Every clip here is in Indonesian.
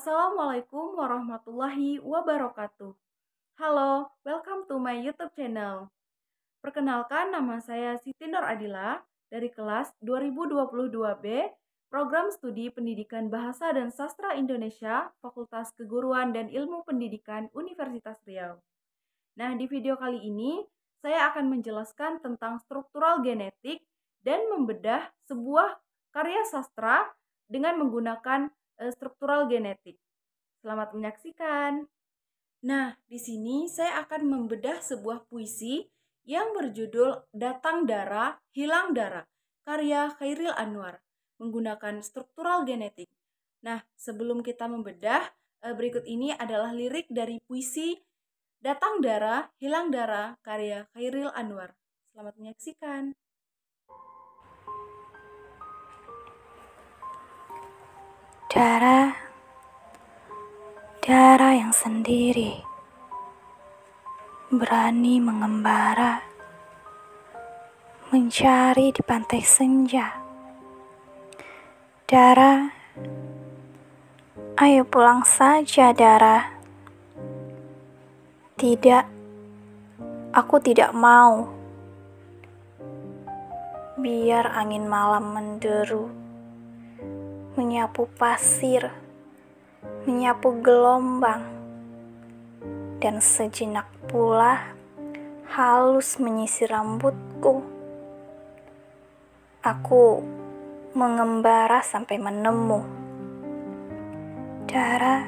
Assalamualaikum warahmatullahi wabarakatuh. Halo, welcome to my YouTube channel. Perkenalkan, nama saya Siti Nur Adila dari kelas 2022B, Program Studi Pendidikan Bahasa dan Sastra Indonesia, Fakultas Keguruan dan Ilmu Pendidikan Universitas Riau. Nah, di video kali ini saya akan menjelaskan tentang struktural genetik dan membedah sebuah karya sastra dengan menggunakan struktural genetik. Selamat menyaksikan. Nah, di sini saya akan membedah sebuah puisi yang berjudul Datang Dara, Hilang Dara, karya Chairil Anwar, menggunakan struktural genetik. Nah, sebelum kita membedah, berikut ini adalah lirik dari puisi Datang Dara, Hilang Dara, karya Chairil Anwar. Selamat menyaksikan. Dara, Dara yang sendiri, berani mengembara, mencari di pantai senja. Dara, ayo pulang saja, Dara. Tidak, aku tidak mau. Biar angin malam menderu, menyapu pasir, menyapu gelombang, dan sejenak pula halus menyisir rambutku. Aku mengembara sampai menemu. Dara,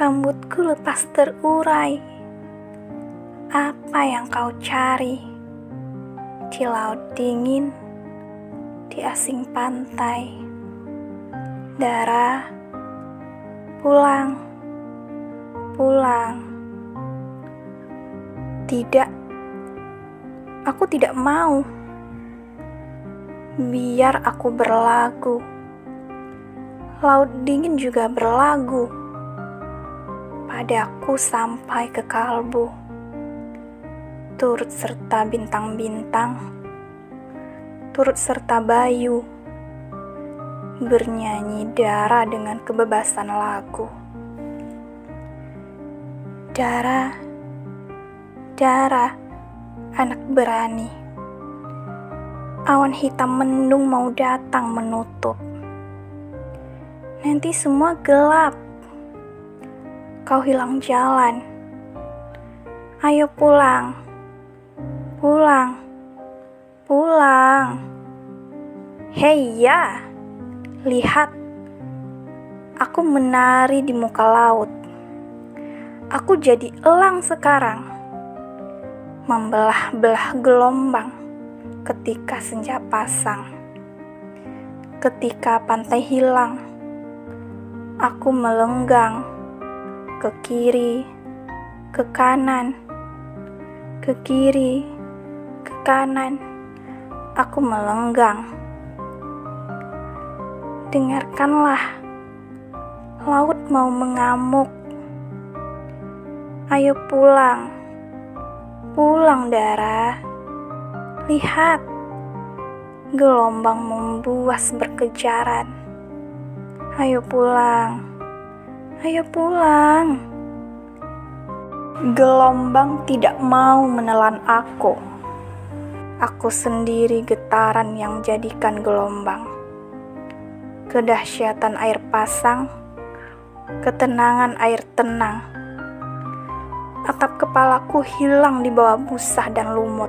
rambutku lepas terurai. Apa yang kau cari di laut dingin, di asing pantai? Dara, pulang, pulang. Tidak, aku tidak mau. Biar aku berlagu. Laut dingin juga berlagu padaku sampai ke kalbu. Turut serta bintang-bintang, turut serta bayu, bernyanyi Dara dengan kebebasan lagu. Dara, Dara, anak berani. Awan hitam mendung mau datang menutup. Nanti semua gelap. Kau hilang jalan. Ayo pulang, pulang, pulang. Hei ya, lihat, aku menari di muka laut. Aku jadi elang sekarang, membelah-belah gelombang ketika senja pasang. Ketika pantai hilang, aku melenggang ke kiri, ke kanan, ke kiri, ke kanan. Aku melenggang. Dengarkanlah, laut mau mengamuk. Ayo pulang, pulang Dara. Lihat, gelombang membuas berkejaran. Ayo pulang, ayo pulang. Gelombang tidak mau menelan aku. Aku sendiri getaran yang jadikan gelombang. Kedahsyatan air pasang, ketenangan air tenang. Atap kepalaku hilang di bawah busa dan lumut.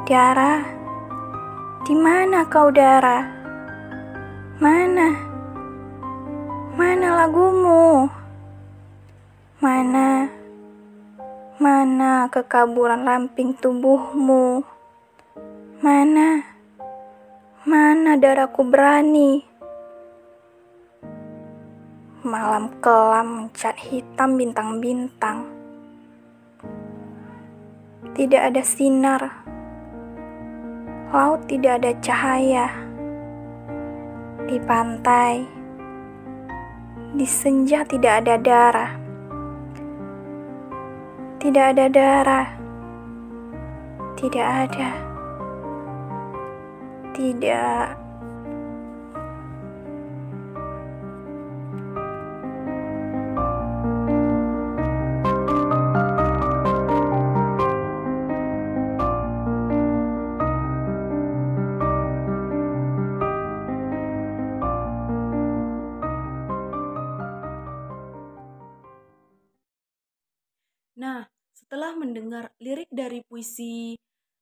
Dara, di mana kau Dara? Mana? Mana lagumu? Mana? Mana kekaburan ramping tubuhmu? Mana? Mana daraku berani? Malam kelam mencat hitam bintang-bintang. Tidak ada sinar. Laut tidak ada cahaya. Di pantai, di senja tidak ada darah. Tidak ada darah. Tidak ada. Tidak. setelah mendengar lirik dari puisi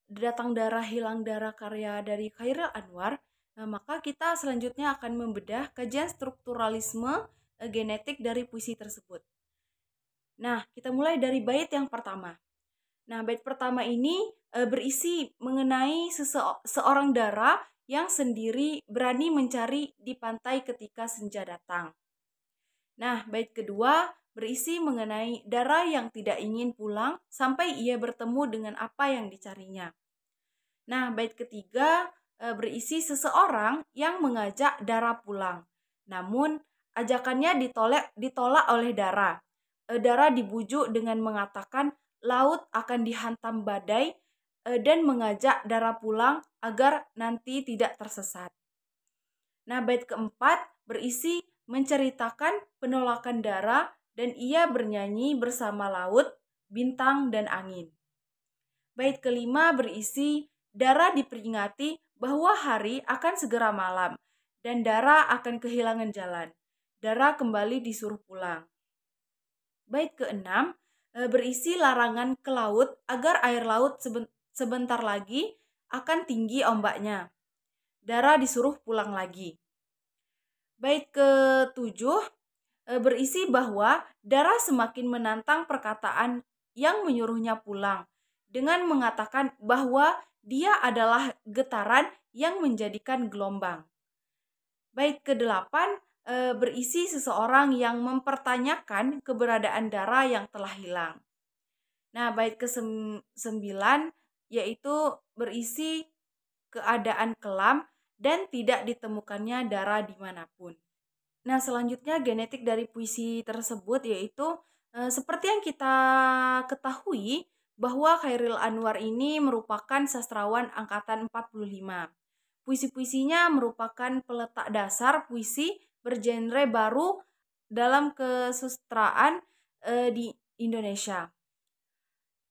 Datang Darah Hilang Darah karya dari Chairil Anwar, maka kita selanjutnya akan membedah kajian strukturalisme genetik dari puisi tersebut. Nah, kita mulai dari bait yang pertama. Nah, bait pertama ini berisi mengenai seorang dara yang sendiri berani mencari di pantai ketika senja datang. Nah, bait kedua berisi mengenai dara yang tidak ingin pulang sampai ia bertemu dengan apa yang dicarinya. Nah, bait ketiga berisi seseorang yang mengajak dara pulang. Namun, ajakannya ditolak oleh dara. Dara dibujuk dengan mengatakan laut akan dihantam badai dan mengajak dara pulang agar nanti tidak tersesat. Nah, bait keempat berisi menceritakan penolakan dara dan ia bernyanyi bersama laut, bintang, dan angin. Bait kelima berisi dara diperingati bahwa hari akan segera malam dan dara akan kehilangan jalan. Dara kembali disuruh pulang. Bait keenam berisi larangan ke laut agar air laut sebentar lagi akan tinggi ombaknya. Dara disuruh pulang lagi. Bait ketujuh berisi bahwa dara semakin menantang perkataan yang menyuruhnya pulang dengan mengatakan bahwa dia adalah getaran yang menjadikan gelombang. Bait ke-8 berisi seseorang yang mempertanyakan keberadaan dara yang telah hilang. Nah, bait ke-9 yaitu berisi keadaan kelam dan tidak ditemukannya dara dimanapun. Nah, selanjutnya genetik dari puisi tersebut yaitu seperti yang kita ketahui bahwa Chairil Anwar ini merupakan sastrawan angkatan 45. Puisi-puisinya merupakan peletak dasar puisi bergenre baru dalam kesusastraan di Indonesia.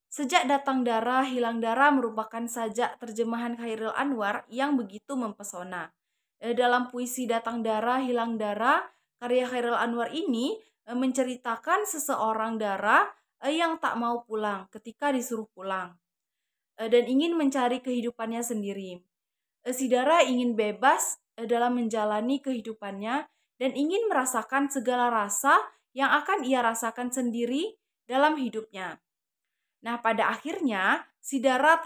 Sejak Datang Darah Hilang Darah merupakan sajak terjemahan Chairil Anwar yang begitu mempesona. Dalam puisi Datang Darah Hilang Darah, karya Chairil Anwar ini menceritakan seseorang dara yang tak mau pulang ketika disuruh pulang dan ingin mencari kehidupannya sendiri. Si dara ingin bebas dalam menjalani kehidupannya dan ingin merasakan segala rasa yang akan ia rasakan sendiri dalam hidupnya. Nah, pada akhirnya si dara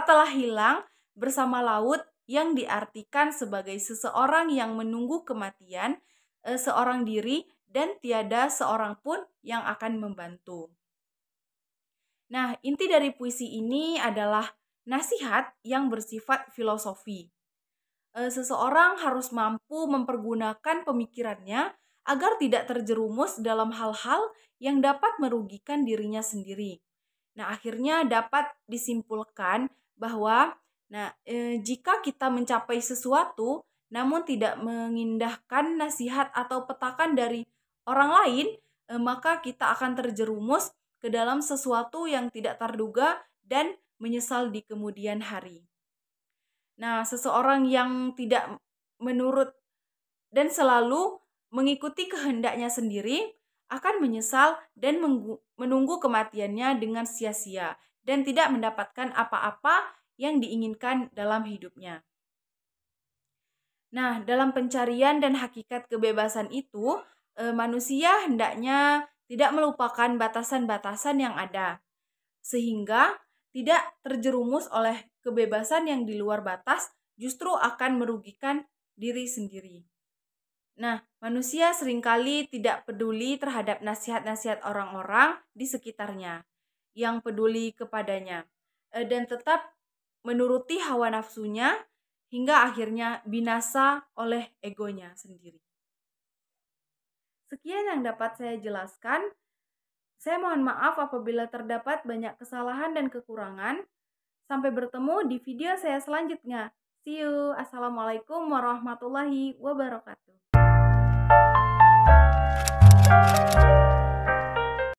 telah hilang bersama laut yang diartikan sebagai seseorang yang menunggu kematian seorang diri dan tiada seorang pun yang akan membantu. Nah, inti dari puisi ini adalah nasihat yang bersifat filosofi. Seseorang harus mampu mempergunakan pemikirannya agar tidak terjerumus dalam hal-hal yang dapat merugikan dirinya sendiri. Nah, akhirnya dapat disimpulkan bahwa jika kita mencapai sesuatu namun tidak mengindahkan nasihat atau petakan dari orang lain, maka kita akan terjerumus ke dalam sesuatu yang tidak terduga dan menyesal di kemudian hari. Nah, seseorang yang tidak menurut dan selalu mengikuti kehendaknya sendiri akan menyesal dan menunggu kematiannya dengan sia-sia dan tidak mendapatkan apa-apa yang diinginkan dalam hidupnya. Nah, dalam pencarian dan hakikat kebebasan itu, manusia hendaknya tidak melupakan batasan-batasan yang ada, sehingga tidak terjerumus oleh kebebasan yang di luar batas justru akan merugikan diri sendiri. Nah, manusia seringkali tidak peduli terhadap nasihat-nasihat orang-orang di sekitarnya yang peduli kepadanya dan tetap menuruti hawa nafsunya hingga akhirnya binasa oleh egonya sendiri. Sekian yang dapat saya jelaskan. Saya mohon maaf apabila terdapat banyak kesalahan dan kekurangan. Sampai bertemu di video saya selanjutnya. See you. Assalamualaikum warahmatullahi wabarakatuh.